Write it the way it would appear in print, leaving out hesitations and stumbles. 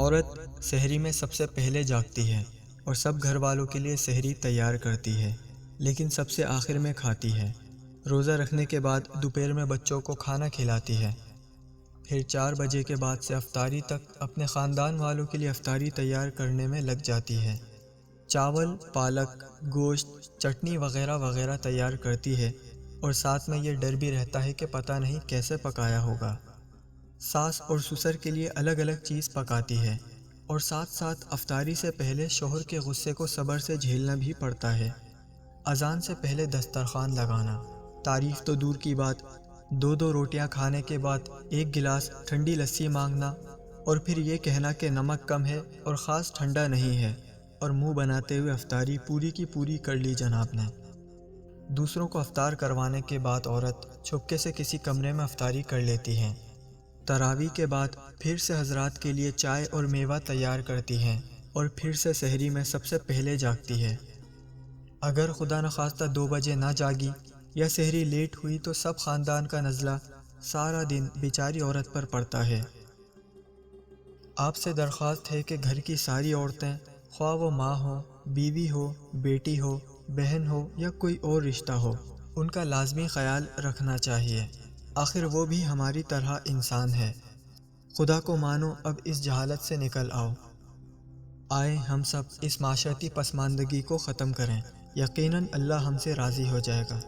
عورت سحری میں سب سے پہلے جاگتی ہے اور سب گھر والوں کے لیے سحری تیار کرتی ہے، لیکن سب سے آخر میں کھاتی ہے۔ روزہ رکھنے کے بعد دوپہر میں بچوں کو کھانا کھلاتی ہے، پھر 4 بجے کے بعد سے افطاری تک اپنے خاندان والوں کے لیے افطاری تیار کرنے میں لگ جاتی ہے۔ چاول، پالک، گوشت، چٹنی وغیرہ وغیرہ تیار کرتی ہے، اور ساتھ میں یہ ڈر بھی رہتا ہے کہ پتہ نہیں کیسے پکایا ہوگا۔ ساس اور سسر کے لیے الگ الگ چیز پکاتی ہے، اور ساتھ ساتھ افطاری سے پہلے شوہر کے غصے کو صبر سے جھیلنا بھی پڑتا ہے۔ اذان سے پہلے دسترخوان لگانا، تعریف تو دور کی بات، 2 روٹیاں کھانے کے بعد 1 گلاس ٹھنڈی لسی مانگنا، اور پھر یہ کہنا کہ نمک کم ہے اور خاص ٹھنڈا نہیں ہے، اور منہ بناتے ہوئے افطاری پوری کی پوری کر لی جناب نے۔ دوسروں کو افطار کروانے کے بعد عورت چھپکے سے کسی کمرے میں افطاری کر لیتی ہے۔ تراویح کے بعد پھر سے حضرات کے لیے چائے اور میوہ تیار کرتی ہیں، اور پھر سے سحری میں سب سے پہلے جاگتی ہے۔ اگر خدا نخواستہ 2 بجے نہ جاگی یا سحری لیٹ ہوئی تو سب خاندان کا نزلہ سارا دن بیچاری عورت پر پڑتا ہے۔ آپ سے درخواست ہے کہ گھر کی ساری عورتیں، خواہ وہ ماں ہو، بیوی ہو، بیٹی ہو، بہن ہو یا کوئی اور رشتہ ہو، ان کا لازمی خیال رکھنا چاہیے۔ آخر وہ بھی ہماری طرح انسان ہے۔ خدا کو مانو، اب اس جہالت سے نکل آؤ۔ آئے ہم سب اس معاشرتی پسماندگی کو ختم کریں، یقیناً اللہ ہم سے راضی ہو جائے گا۔